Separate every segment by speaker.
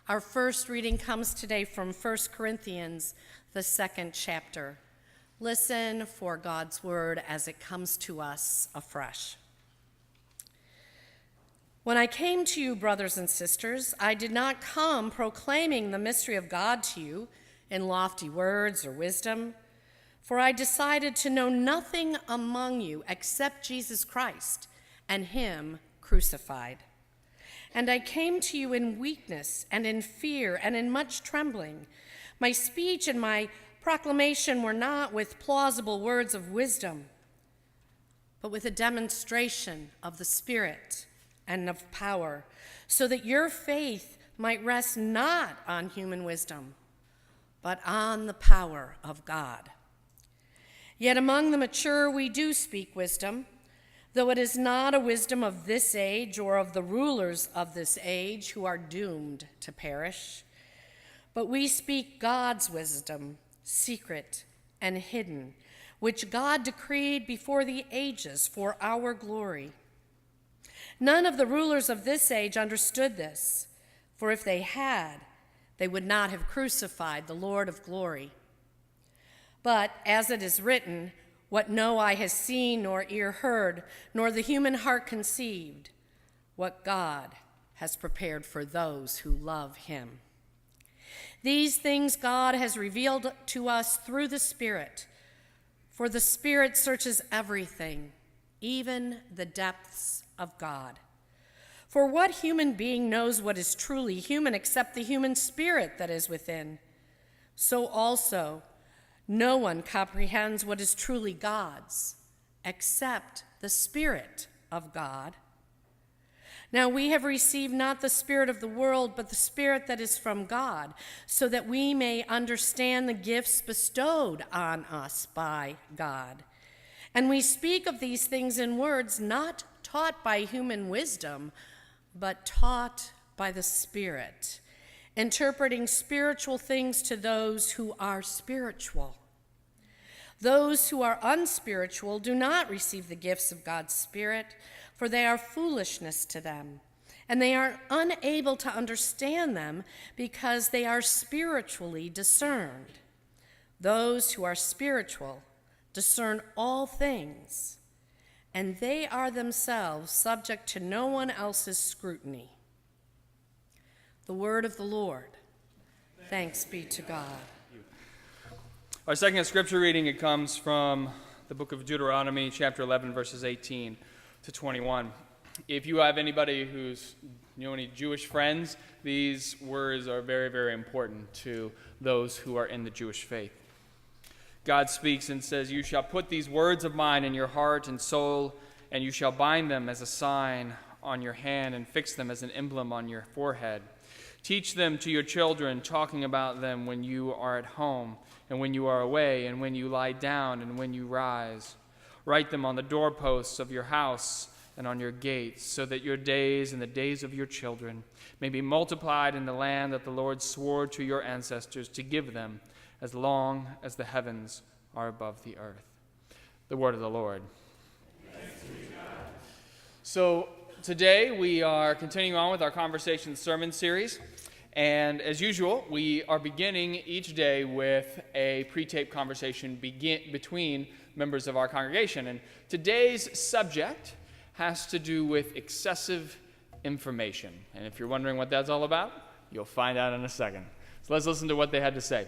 Speaker 1: Our first reading comes today from 1 Corinthians, the 2nd chapter. Listen for God's word as it comes to us afresh. When I came to you, brothers and sisters, I did not come proclaiming the mystery of God to you in lofty words or wisdom, for I decided to know nothing among you except Jesus Christ and him crucified. And I came to you in weakness and in fear and in much trembling. My speech and my proclamation were not with plausible words of wisdom, but with a demonstration of the Spirit and of power, so that your faith might rest not on human wisdom, but on the power of God. Yet among the mature we do speak wisdom, though it is not a wisdom of this age or of the rulers of this age who are doomed to perish. But we speak God's wisdom, secret and hidden, which God decreed before the ages for our glory. None of the rulers of this age understood this, for if they had, they would not have crucified the Lord of glory. But as it is written, what no eye has seen, nor ear heard, nor the human heart conceived, what God has prepared for those who love him. These things God has revealed to us through the Spirit, for the Spirit searches everything, even the depths of God. For what human being knows what is truly human except the human spirit that is within? So also, no one comprehends what is truly God's, except the Spirit of God. Now we have received not the spirit of the world, but the Spirit that is from God, so that we may understand the gifts bestowed on us by God. And we speak of these things in words not taught by human wisdom, but taught by the Spirit, interpreting spiritual things to those who are spiritual. Those who are unspiritual do not receive the gifts of God's Spirit, for they are foolishness to them, and they are unable to understand them because they are spiritually discerned. Those who are spiritual discern all things, and they are themselves subject to no one else's scrutiny. The word of the Lord. Thanks be to God.
Speaker 2: Our second scripture reading, it comes from the book of Deuteronomy, chapter 11, verses 18 to 21. If you have anybody who's, any Jewish friends, these words are very, very important to those who are in the Jewish faith. God speaks and says, "You shall put these words of mine in your heart and soul, and you shall bind them as a sign on your hand and fix them as an emblem on your forehead. Teach them to your children, talking about them when you are at home and when you are away and when you lie down and when you rise. Write them on the doorposts of your house and on your gates, so that your days and the days of your children may be multiplied in the land that the Lord swore to your ancestors to give them, as long as the heavens are above the earth." The word of the Lord.
Speaker 3: Thanks be to God.
Speaker 2: So today we are continuing on with our Conversation Sermon series. And as usual, we are beginning each day with a pre-taped conversation between members of our congregation. And today's subject has to do with excessive information. And if you're wondering what that's all about, you'll find out in a second. So let's listen to what they had to say.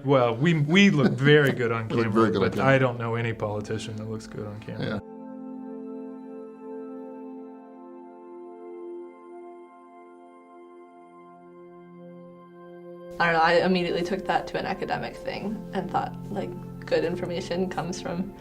Speaker 4: Well, we look very good on
Speaker 5: We look
Speaker 4: camera,
Speaker 5: very good on
Speaker 4: but
Speaker 5: camera.
Speaker 4: I don't know any politician that looks good on camera.
Speaker 5: Yeah.
Speaker 6: I don't know, I immediately took that to an academic thing and thought, good information comes from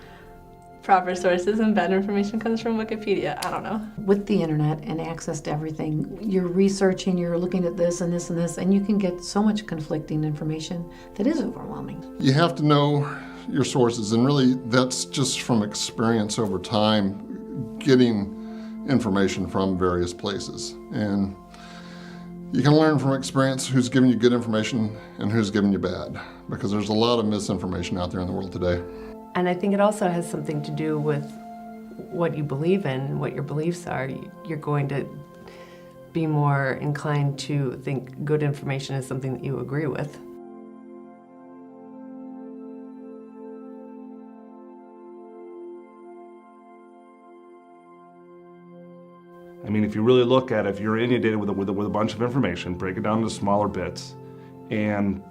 Speaker 6: proper sources and bad information comes from Wikipedia. I don't know.
Speaker 7: With the internet and access to everything, you're researching, you're looking at this and this and this, and you can get so much conflicting information that is overwhelming.
Speaker 5: You have to know your sources, and really that's just from experience over time, getting information from various places. And you can learn from experience who's giving you good information and who's giving you bad, because there's a lot of misinformation out there in the world today.
Speaker 8: And I think it also has something to do with what you believe in, what your beliefs are. You're going to be more inclined to think good information is something that you agree with.
Speaker 3: I mean, if you really look at it, if you're inundated with a bunch of information, break it down into smaller bits, and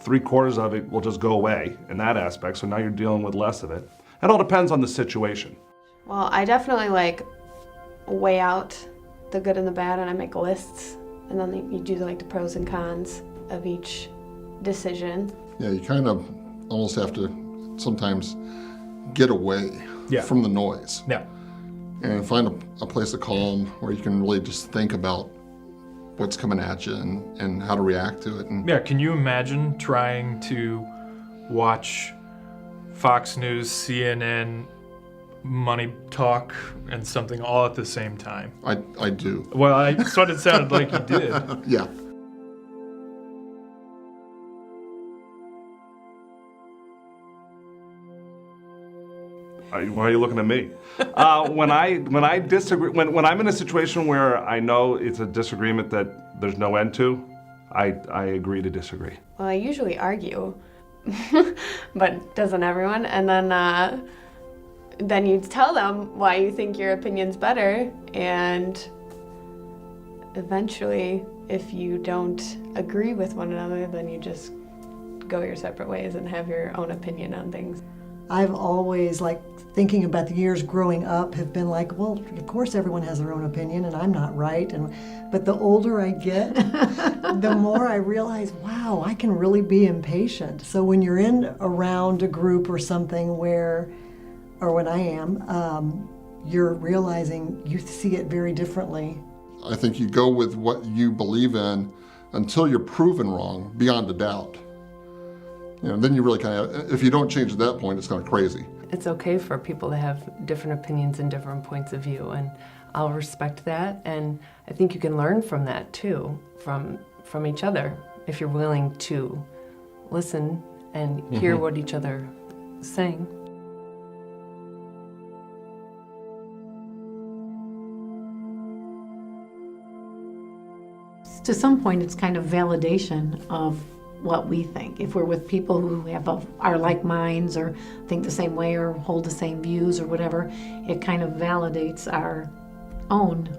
Speaker 3: 3/4 of it will just go away in that aspect, so now you're dealing with less of it. It all depends on the situation.
Speaker 9: Well, I definitely weigh out the good and the bad, and I make lists, and then you do the pros and cons of each decision.
Speaker 5: Yeah, you kind of almost have to sometimes get away
Speaker 4: Yeah.
Speaker 5: from the noise
Speaker 4: Yeah.
Speaker 5: and find a place of calm where you can really just think about what's coming at you and how to react to it. And
Speaker 4: Yeah, can you imagine trying to watch Fox News, CNN, Money Talk, and something all at the same time?
Speaker 5: I do.
Speaker 4: Well, that's what it sounded like you did.
Speaker 5: Yeah.
Speaker 3: Why are you looking at me? When I disagree, when I'm in a situation where I know it's a disagreement that there's no end to, I agree to disagree.
Speaker 9: Well, I usually argue, but doesn't everyone? And then you tell them why you think your opinion's better, and eventually, if you don't agree with one another, then you just go your separate ways and have your own opinion on things.
Speaker 10: I've always, thinking about the years growing up, have been well, of course everyone has their own opinion and I'm not right. But the older I get, the more I realize, wow, I can really be impatient. So when you're around a group or something or when I am, you're realizing you see it very differently.
Speaker 5: I think you go with what you believe in until you're proven wrong beyond a doubt. Then you really if you don't change at that point, it's kind of crazy.
Speaker 8: It's okay for people to have different opinions and different points of view, and I'll respect that, and I think you can learn from that too, from each other, if you're willing to listen and hear what each other is saying.
Speaker 7: To some point, it's kind of validation of what we think. If we're with people who are like minds or think the same way or hold the same views or whatever, it kind of validates our own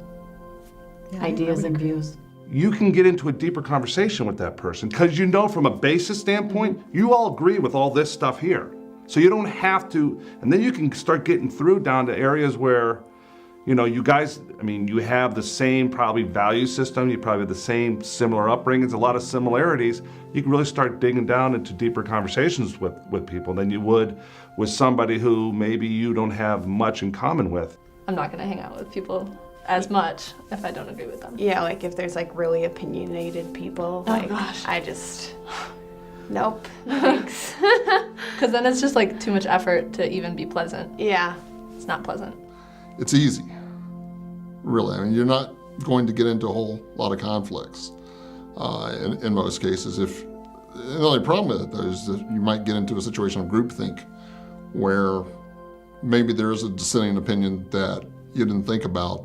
Speaker 7: ideas and views.
Speaker 3: You can get into a deeper conversation with that person because from a basis standpoint, you all agree with all this stuff here. So you don't have to, and then you can start getting through down to areas where you guys, you have the same probably value system, you probably have the same similar upbringings, a lot of similarities. You can really start digging down into deeper conversations with people than you would with somebody who maybe you don't have much in common with.
Speaker 6: I'm not going to hang out with people as much if I don't agree with them.
Speaker 9: Yeah, if there's really opinionated people,
Speaker 6: gosh.
Speaker 9: I just, nope, thanks.
Speaker 6: Because then it's just too much effort to even be pleasant.
Speaker 9: Yeah.
Speaker 6: It's not pleasant.
Speaker 5: It's easy, really. You're not going to get into a whole lot of conflicts in most cases. The only problem with it, though, is that you might get into a situation of groupthink where maybe there is a dissenting opinion that you didn't think about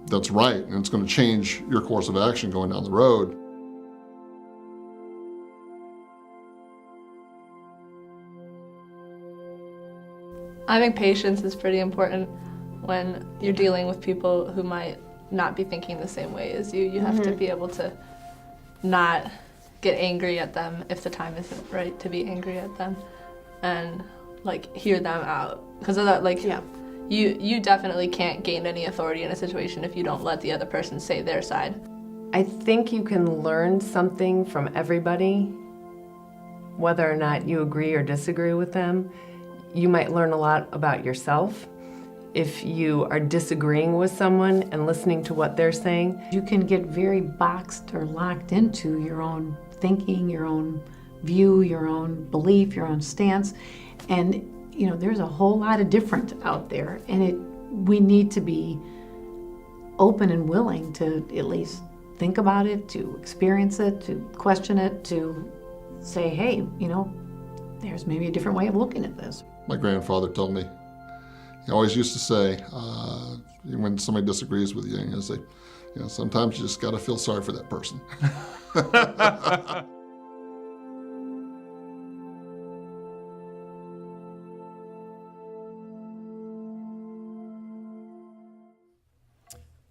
Speaker 5: that's right, and it's going to change your course of action going down the road.
Speaker 6: I think patience is pretty important when you're dealing with people who might not be thinking the same way as you. You have to be able to not get angry at them if the time isn't right to be angry at them, and hear them out. Because of that, you definitely can't gain any authority in a situation if you don't let the other person say their side.
Speaker 8: I think you can learn something from everybody, whether or not you agree or disagree with them. You might learn a lot about yourself if you are disagreeing with someone and listening to what they're saying.
Speaker 7: You can get very boxed or locked into your own thinking, your own view, your own belief, your own stance. And, there's a whole lot of different out there. And we need to be open and willing to at least think about it, to experience it, to question it, to say, hey, there's maybe a different way of looking at this.
Speaker 5: My grandfather told me, He always used to say, when somebody disagrees with you, he'll say, sometimes you just got to feel sorry for that person.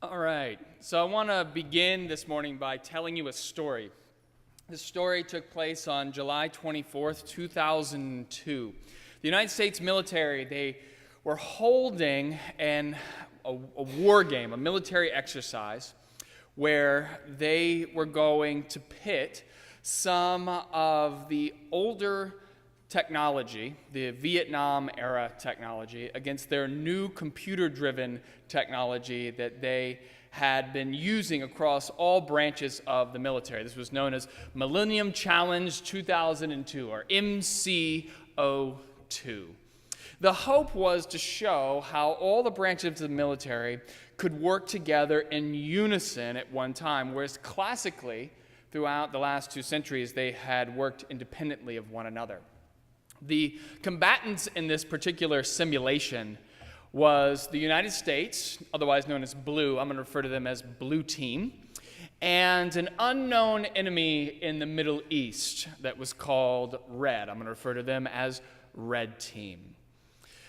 Speaker 2: All right, so I want to begin this morning by telling you a story. This story took place on July 24th, 2002. The United States military, they were holding a war game, a military exercise, where they were going to pit some of the older technology, the Vietnam-era technology, against their new computer-driven technology that they had been using across all branches of the military. This was known as Millennium Challenge 2002, or MCO2. The hope was to show how all the branches of the military could work together in unison at one time, whereas classically, throughout the last 2 centuries, they had worked independently of one another. The combatants in this particular simulation was the United States, otherwise known as Blue. I'm going to refer to them as Blue Team, and an unknown enemy in the Middle East that was called Red. I'm going to refer to them as Red Team.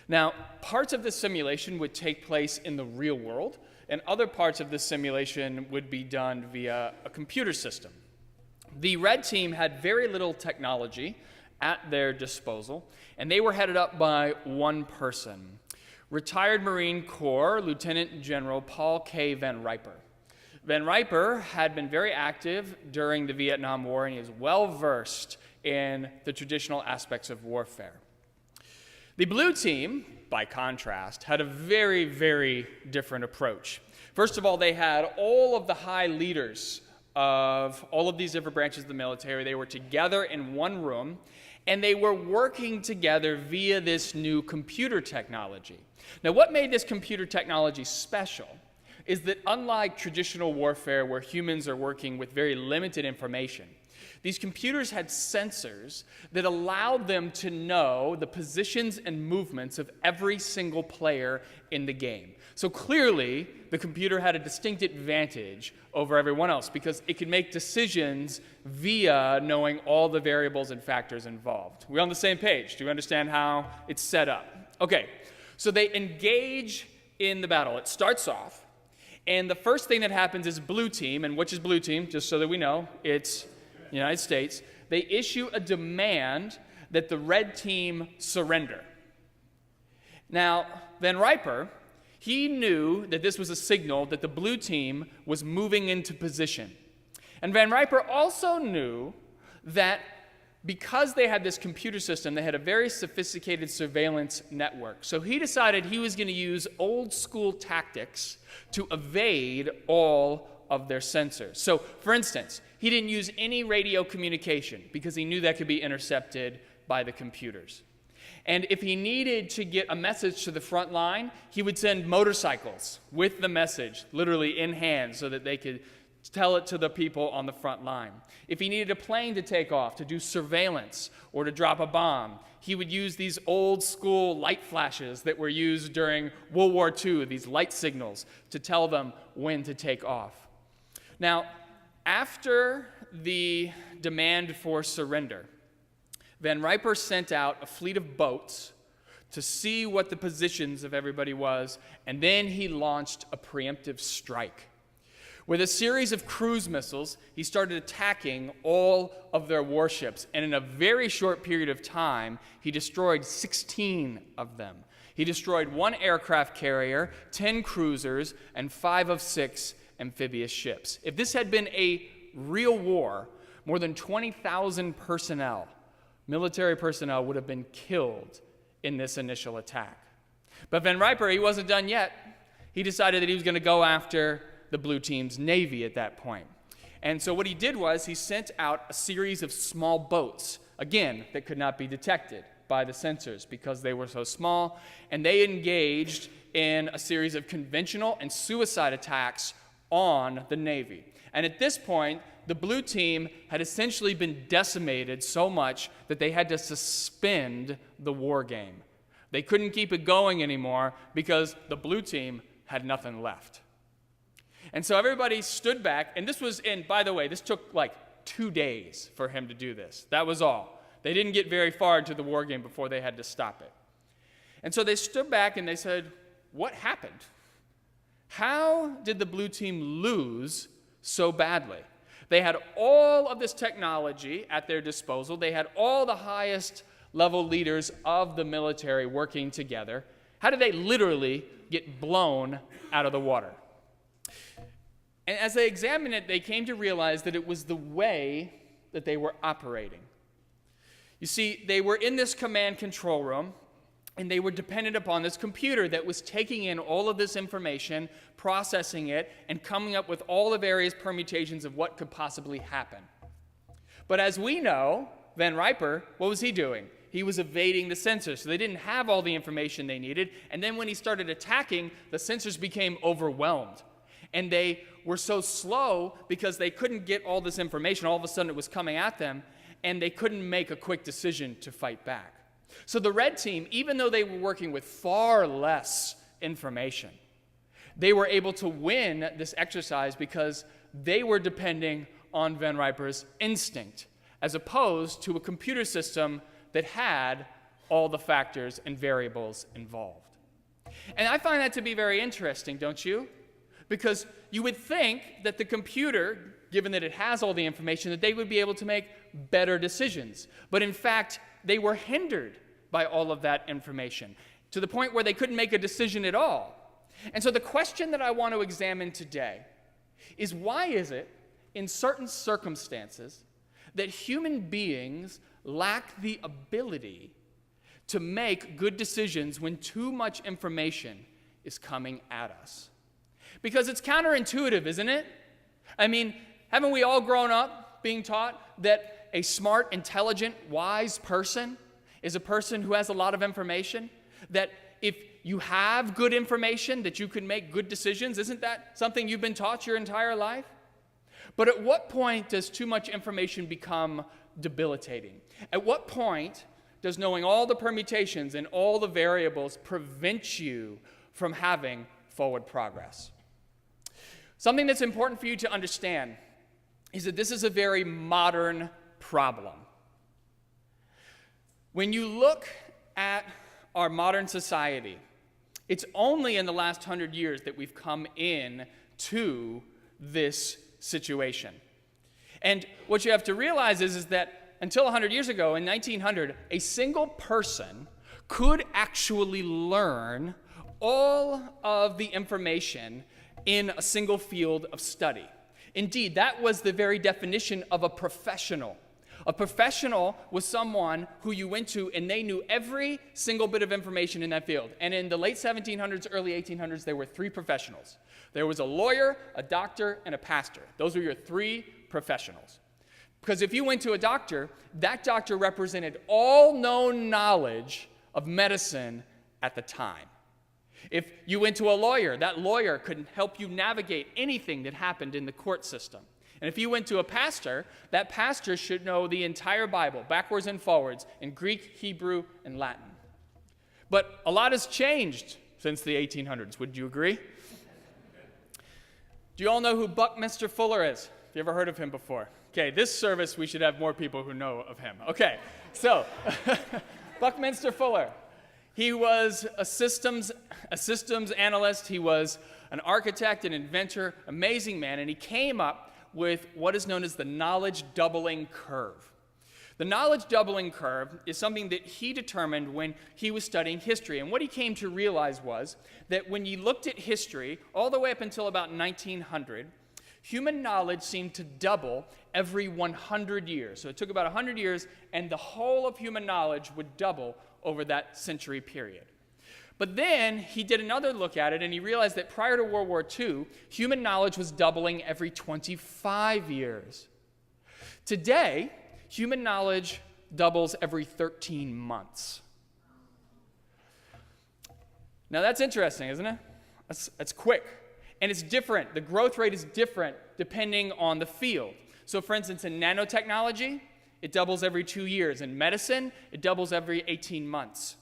Speaker 2: Now, parts of this simulation would take place in the real world, and other parts of this simulation would be done via a computer system. The Red Team had very little technology at their disposal, and they were headed up by one person, retired Marine Corps Lieutenant General Paul K. Van Riper. Van Riper had been very active during the Vietnam War, and he is well versed in the traditional aspects of warfare. The Blue Team, by contrast, had a very, very different approach. First of all, they had all of the high leaders of all of these different branches of the military. They were together in one room, and they were working together via this new computer technology. Now, what made this computer technology special is that unlike traditional warfare where humans are working with very limited information, these computers had sensors that allowed them to know the positions and movements of every single player in the game. So clearly, the computer had a distinct advantage over everyone else because it could make decisions via knowing all the variables and factors involved. We're on the same page. Do you understand how it's set up? Okay, so they engage in the battle. It starts off, and the first thing that happens is Blue Team, and which is Blue Team, just so that we know, it's the United States. They issue a demand that the Red Team surrender. Now, Van Riper, he knew that this was a signal that the Blue Team was moving into position. And Van Riper also knew that because they had this computer system, they had a very sophisticated surveillance network. So he decided he was going to use old school tactics to evade all of their sensors. So, for instance, he didn't use any radio communication because he knew that could be intercepted by the computers. And if he needed to get a message to the front line, he would send motorcycles with the message, literally in hand, so that they could tell it to the people on the front line. If he needed a plane to take off to do surveillance or to drop a bomb, he would use these old school light flashes that were used during World War II, these light signals, to tell them when to take off. Now, after the demand for surrender, Van Riper sent out a fleet of boats to see what the positions of everybody was, and then he launched a preemptive strike. With a series of cruise missiles, he started attacking all of their warships, and in a very short period of time, he destroyed 16 of them. He destroyed 1 aircraft carrier, 10 cruisers, and 5 of 6 amphibious ships. If this had been a real war, more than 20,000 personnel, military personnel, would have been killed in this initial attack. But Van Riper, he wasn't done yet. He decided that he was going to go after the Blue Team's Navy at that point. And so what he did was he sent out a series of small boats, again, that could not be detected by the sensors because they were so small, and they engaged in a series of conventional and suicide attacks on the Navy. And at this point, the Blue Team had essentially been decimated so much that they had to suspend the war game. They couldn't keep it going anymore because the blue team had nothing left. And so everybody stood back, and by the way, this took like 2 days for him to do this. That was all. They didn't get very far into the war game before they had to stop it. And so they stood back and they said, what happened? How did the blue team lose so badly? They had all of this technology at their disposal. They had all the highest level leaders of the military working together. How did they literally get blown out of the water? And as they examined it, they came to realize that it was the way that they were operating. You see, they were in this command control room, and they were dependent upon this computer that was taking in all of this information, processing it, and coming up with all the various permutations of what could possibly happen. But as we know, Van Riper, what was he doing? He was evading the sensors, so they didn't have all the information they needed. And then when he started attacking, the sensors became overwhelmed. And they were so slow because they couldn't get all this information. All of a sudden it was coming at them, and they couldn't make a quick decision to fight back. So the red team, even though they were working with far less information, they were able to win this exercise because they were depending on Van Riper's instinct, as opposed to a computer system that had all the factors and variables involved. And I find that to be very interesting, don't you? Because you would think that the computer, given that it has all the information, that they would be able to make better decisions. But in fact, they were hindered by all of that information, to the point where they couldn't make a decision at all. And so the question that I want to examine today is, why is it, in certain circumstances, that human beings lack the ability to make good decisions when too much information is coming at us? Because it's counterintuitive, isn't it? I mean, haven't we all grown up being taught that a smart, intelligent, wise person is a person who has a lot of information? That if you have good information, that you can make good decisions? Isn't that something you've been taught your entire life? But at what point does too much information become debilitating? At what point does knowing all the permutations and all the variables prevent you from having forward progress? Something that's important for you to understand is that this is a very modern problem. When you look at our modern society, it's only in the last 100 years that we've come in to this situation. And what you have to realize is that until 100 years ago, in 1900, a single person could actually learn all of the information in a single field of study. Indeed, that was the very definition of a professional. A professional was someone who you went to and they knew every single bit of information in that field. And in the late 1700s, early 1800s, there were 3 professionals. There was a lawyer, a doctor, and a pastor. Those were your 3 professionals. Because if you went to a doctor, that doctor represented all known knowledge of medicine at the time. If you went to a lawyer, that lawyer could help you navigate anything that happened in the court system. And if you went to a pastor, that pastor should know the entire Bible, backwards and forwards, in Greek, Hebrew, and Latin. But a lot has changed since the 1800s. Would you agree? Do you all know who Buckminster Fuller is? Have you ever heard of him before? Okay, this service, we should have more people who know of him. Okay, so Buckminster Fuller. He was a systems analyst. He was an architect, an inventor, amazing man, and he came up with what is known as the knowledge doubling curve. The knowledge doubling curve is something that he determined when he was studying history. And what he came to realize was that when you looked at history, all the way up until about 1900, human knowledge seemed to double every 100 years. So it took about 100 years, and the whole of human knowledge would double over that century period. But then he did another look at it, and he realized that prior to World War II, human knowledge was doubling every 25 years. Today, human knowledge doubles every 13 months. Now that's interesting, isn't it? That's quick. And it's different. The growth rate is different depending on the field. So for instance, in nanotechnology, it doubles every 2 years. In medicine, it doubles every 18 months.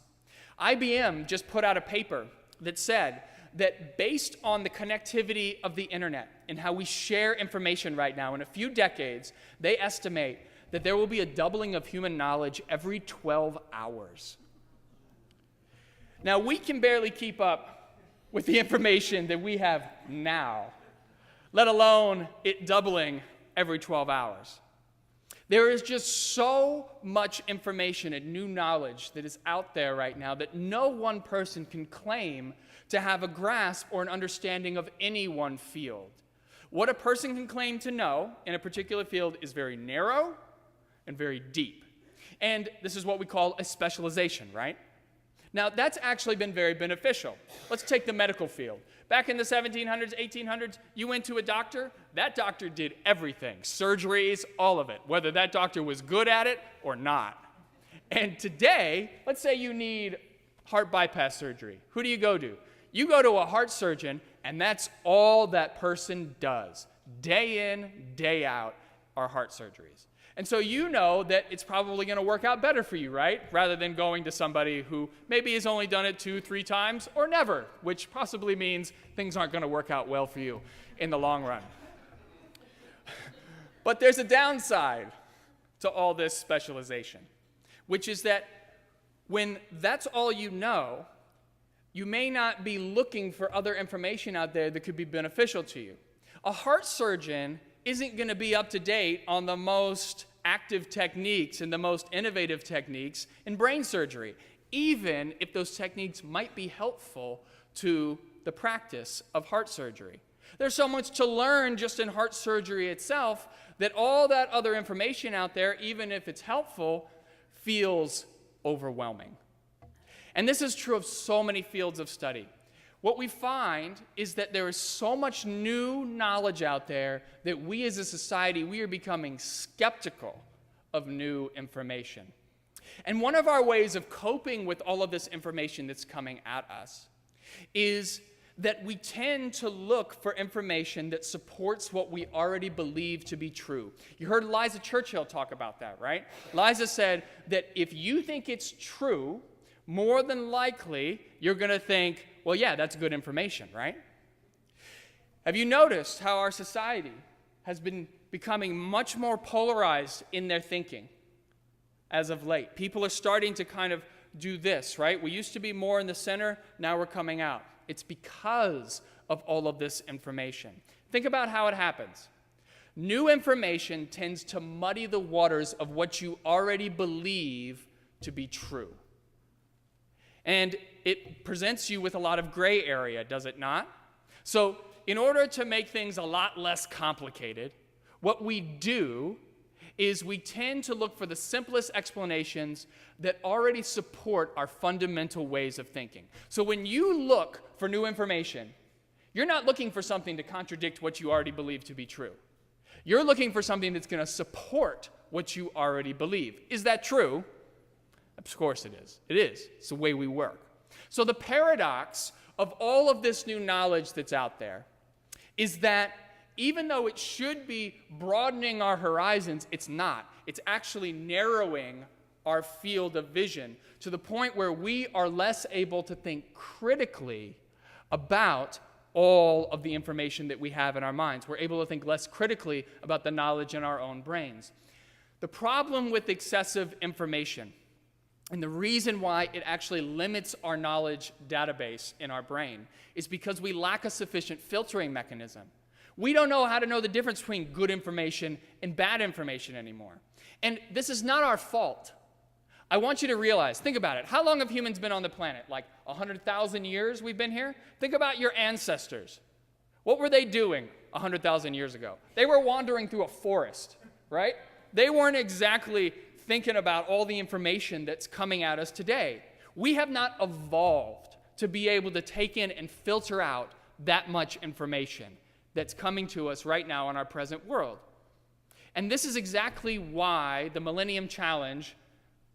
Speaker 2: IBM just put out a paper that said that based on the connectivity of the internet and how we share information right now, in a few decades, they estimate that there will be a doubling of human knowledge every 12 hours. Now, we can barely keep up with the information that we have now, let alone it doubling every 12 hours. There is just so much information and new knowledge that is out there right now that no one person can claim to have a grasp or an understanding of any one field. What a person can claim to know in a particular field is very narrow and very deep. And this is what we call a specialization, right? Now, that's actually been very beneficial. Let's take the medical field. Back in the 1700s, 1800s, you went to a doctor. That doctor did everything, surgeries, all of it, whether that doctor was good at it or not. And today, let's say you need heart bypass surgery. Who do you go to? You go to a heart surgeon, and that's all that person does. Day in, day out are heart surgeries. And so you know that it's probably going to work out better for you, right? Rather than going to somebody who maybe has only done it 2-3 times or never, which possibly means things aren't going to work out well for you in the long run. But there's a downside to all this specialization, which is that when that's all you know, you may not be looking for other information out there that could be beneficial to you. A heart surgeon isn't going to be up to date on the most active techniques and the most innovative techniques in brain surgery, even if those techniques might be helpful to the practice of heart surgery. There's so much to learn just in heart surgery itself that all that other information out there, even if it's helpful, feels overwhelming. And this is true of so many fields of study. What we find is that there is so much new knowledge out there that we as a society, we are becoming skeptical of new information. And one of our ways of coping with all of this information that's coming at us is that we tend to look for information that supports what we already believe to be true. You heard Liza Churchill talk about that, right? Liza said that if you think it's true, more than likely you're going to think, well, yeah, that's good information, right? Have you noticed how our society has been becoming much more polarized in their thinking as of late? People are starting to kind of do this, right? We used to be more in the center, now we're coming out. It's because of all of this information. Think about how it happens. New information tends to muddy the waters of what you already believe to be true. And it presents you with a lot of gray area, does it not? So in order to make things a lot less complicated, what we do is we tend to look for the simplest explanations that already support our fundamental ways of thinking. So when you look for new information, you're not looking for something to contradict what you already believe to be true. You're looking for something that's going to support what you already believe. Is that true? Of course it is. It is. It's the way we work. So the paradox of all of this new knowledge that's out there is that even though it should be broadening our horizons, it's not. It's actually narrowing our field of vision to the point where we are less able to think critically about all of the information that we have in our minds. We're able to think less critically about the knowledge in our own brains. The problem with excessive information, and the reason why it actually limits our knowledge database in our brain, is because we lack a sufficient filtering mechanism. We don't know how to know the difference between good information and bad information anymore. And this is not our fault. I want you to realize, think about it. How long have humans been on the planet? Like 100,000 years we've been here? Think about your ancestors. What were they doing 100,000 years ago? They were wandering through a forest, right? They weren't exactly thinking about all the information that's coming at us today. We have not evolved to be able to take in and filter out that much information that's coming to us right now in our present world. And this is exactly why the Millennium Challenge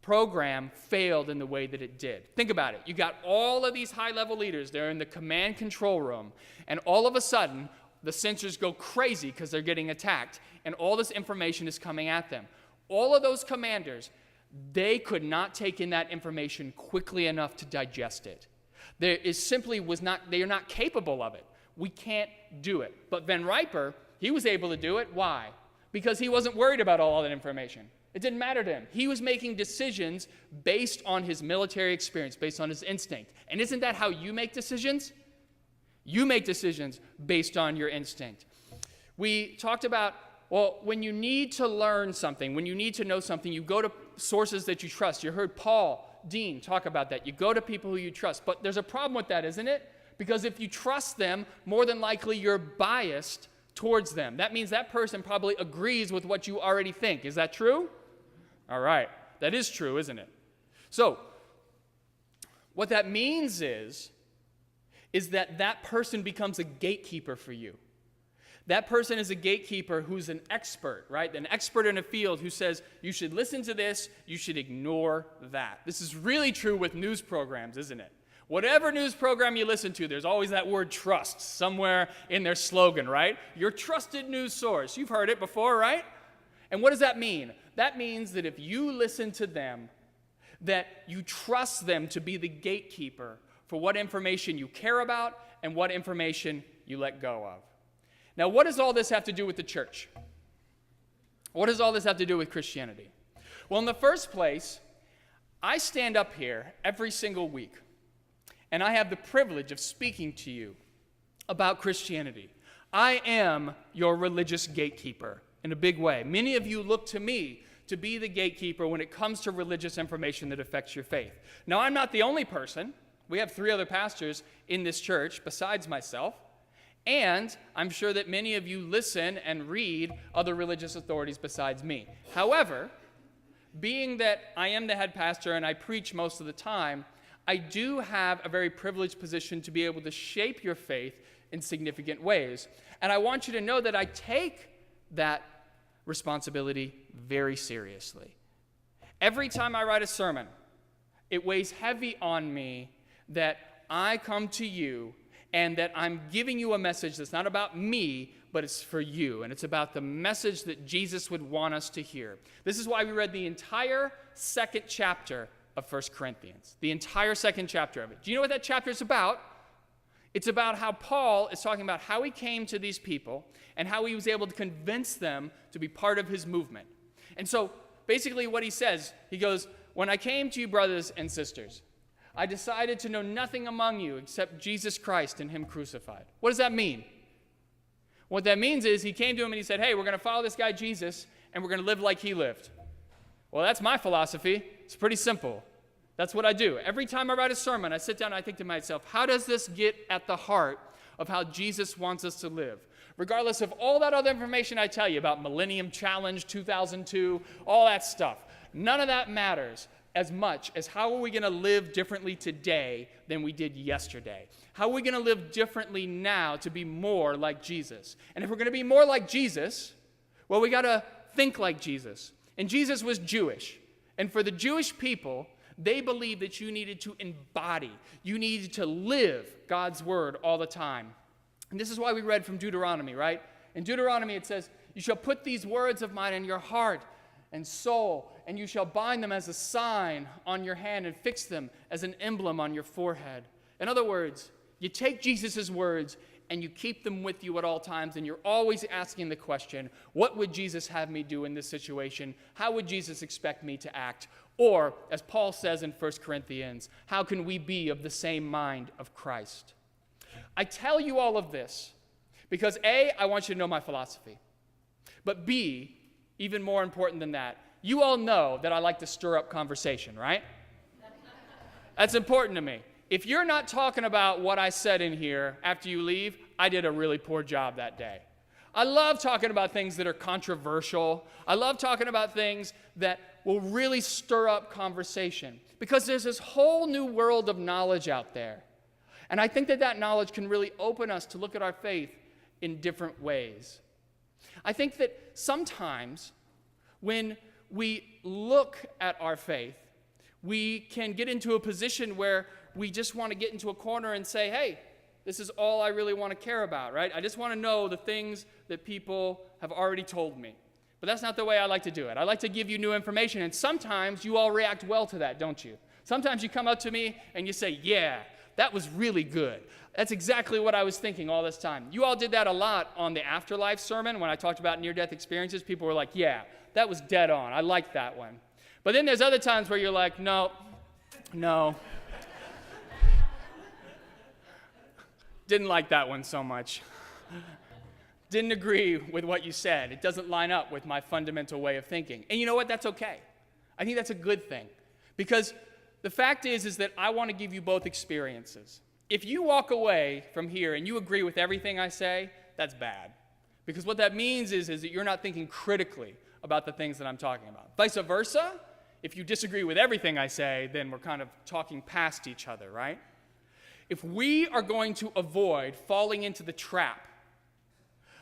Speaker 2: program failed in the way that it did. Think about it. You got all of these high-level leaders, they're in the command control room, and all of a sudden, the sensors go crazy because they're getting attacked, and all this information is coming at them. All of those commanders, they could not take in that information quickly enough to digest it. They are not capable of it. We can't do it. But Van Riper, he was able to do it. Why? Because he wasn't worried about all that information. It didn't matter to him. He was making decisions based on his military experience, based on his instinct. And isn't that how you make decisions? You make decisions based on your instinct. We talked about, well, when you need to learn something, when you need to know something, you go to sources that you trust. You heard Paul Dean talk about that. You go to people who you trust. But there's a problem with that, isn't it? Because if you trust them, more than likely you're biased towards them. That means that person probably agrees with what you already think. Is that true? All right. That is true, isn't it? So, what that means is that person becomes a gatekeeper for you. That person is a gatekeeper who's an expert, right? An expert in a field who says, you should listen to this, you should ignore that. This is really true with news programs, isn't it? Whatever news program you listen to, there's always that word trust somewhere in their slogan, right? Your trusted news source. You've heard it before, right? And what does that mean? That means that if you listen to them, that you trust them to be the gatekeeper for what information you care about and what information you let go of. Now, what does all this have to do with the church? What does all this have to do with Christianity? Well, in the first place, I stand up here every single week, and I have the privilege of speaking to you about Christianity. I am your religious gatekeeper in a big way. Many of you look to me to be the gatekeeper when it comes to religious information that affects your faith. Now, I'm not the only person. We have 3 other pastors in this church besides myself. And I'm sure that many of you listen and read other religious authorities besides me. However, being that I am the head pastor and I preach most of the time, I do have a very privileged position to be able to shape your faith in significant ways. And I want you to know that I take that responsibility very seriously. Every time I write a sermon, it weighs heavy on me that I come to you and that I'm giving you a message that's not about me, but it's for you. And it's about the message that Jesus would want us to hear. This is why we read the entire 2nd chapter of 1 Corinthians. The entire 2nd chapter of it. Do you know what that chapter is about? It's about how Paul is talking about how he came to these people and how he was able to convince them to be part of his movement. And so basically what he says, he goes, when I came to you, brothers and sisters, I decided to know nothing among you except Jesus Christ and him crucified. What does that mean? What that means is he came to him and he said, hey, we're going to follow this guy Jesus and we're going to live like he lived. Well, that's my philosophy. It's pretty simple. That's what I do. Every time I write a sermon, I sit down and I think to myself, how does this get at the heart of how Jesus wants us to live? Regardless of all that other information I tell you about Millennium Challenge 2002, all that stuff. None of that matters as much as how are we going to live differently today than we did yesterday? How are we going to live differently now to be more like Jesus? And if we're going to be more like Jesus, well, we got to think like Jesus. And Jesus was Jewish. And for the Jewish people, they believed that you needed to embody, you needed to live God's word all the time. And this is why we read from Deuteronomy, right? In Deuteronomy it says, you shall put these words of mine in your heart and soul, and you shall bind them as a sign on your hand and fix them as an emblem on your forehead. In other words, you take Jesus' words and you keep them with you at all times, and you're always asking the question, what would Jesus have me do in this situation? How would Jesus expect me to act? Or, as Paul says in 1 Corinthians, how can we be of the same mind of Christ? I tell you all of this because A, I want you to know my philosophy. But B, even more important than that, you all know that I like to stir up conversation, right? That's important to me. If you're not talking about what I said in here after you leave, I did a really poor job that day. I love talking about things that are controversial. I love talking about things that will really stir up conversation because there's this whole new world of knowledge out there. And I think that that knowledge can really open us to look at our faith in different ways. I think that sometimes when we look at our faith, we can get into a position where we just want to get into a corner and say, hey, this is all I really want to care about, right? I just want to know the things that people have already told me. But that's not the way I like to do it. I like to give you new information, and sometimes you all react well to that, don't you? Sometimes you come up to me and you say, yeah, that was really good. That's exactly what I was thinking all this time. You all did that a lot on the afterlife sermon when I talked about near-death experiences. People were like, yeah, that was dead on. I liked that one. But then there's other times where you're like, no. Didn't like that one so much. Didn't agree with what you said. It doesn't line up with my fundamental way of thinking. And you know what? That's okay. I think that's a good thing. Because the fact is that I want to give you both experiences. If you walk away from here and you agree with everything I say, that's bad. Because what that means is that you're not thinking critically about the things that I'm talking about. Vice versa, if you disagree with everything I say, then we're kind of talking past each other, right? If we are going to avoid falling into the trap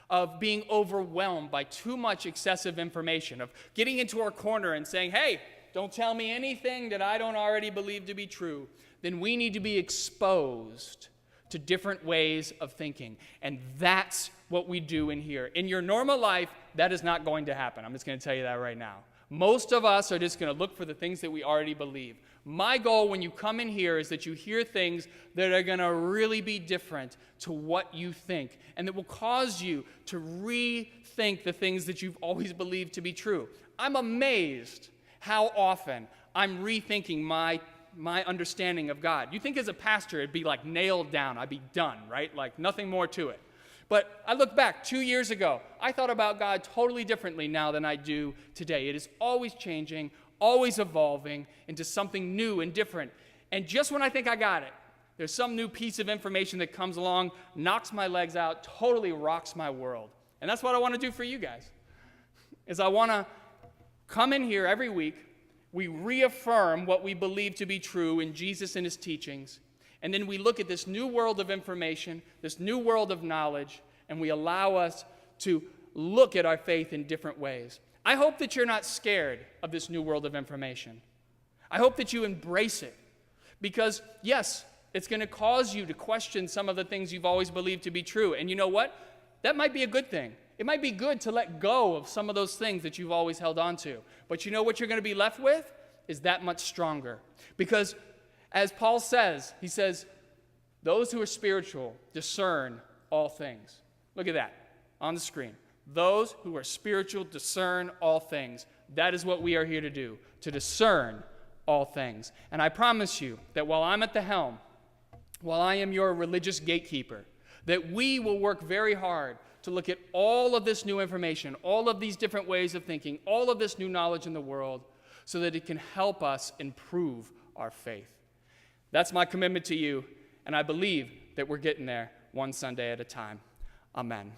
Speaker 2: of being overwhelmed by too much excessive information, of getting into our corner and saying, hey, don't tell me anything that I don't already believe to be true, then we need to be exposed to different ways of thinking. And that's what we do in here. In your normal life, that is not going to happen. I'm just going to tell you that right now. Most of us are just going to look for the things that we already believe. My goal when you come in here is that you hear things that are going to really be different to what you think, and that will cause you to rethink the things that you've always believed to be true. I'm amazed how often I'm rethinking my understanding of God. You think as a pastor it'd be like nailed down, I'd be done, right? Like nothing more to it. But I look back 2 years ago, I thought about God totally differently now than I do today. It is always changing, always evolving into something new and different. And just when I think I got it, there's some new piece of information that comes along, knocks my legs out, totally rocks my world. And that's what I want to do for you guys, is I want to come in here every week, we reaffirm what we believe to be true in Jesus and his teachings, and then we look at this new world of information, this new world of knowledge, and we allow us to look at our faith in different ways. I hope that you're not scared of this new world of information. I hope that you embrace it, because yes, it's going to cause you to question some of the things you've always believed to be true. And you know what? That might be a good thing. It might be good to let go of some of those things that you've always held on to. But you know what you're going to be left with? Is that much stronger. Because as Paul says, he says, those who are spiritual discern all things. Look at that on the screen. Those who are spiritual discern all things. That is what we are here to do, to discern all things. And I promise you that while I'm at the helm, while I am your religious gatekeeper, that we will work very hard to look at all of this new information, all of these different ways of thinking, all of this new knowledge in the world, so that it can help us improve our faith. That's my commitment to you, and I believe that we're getting there one Sunday at a time. Amen.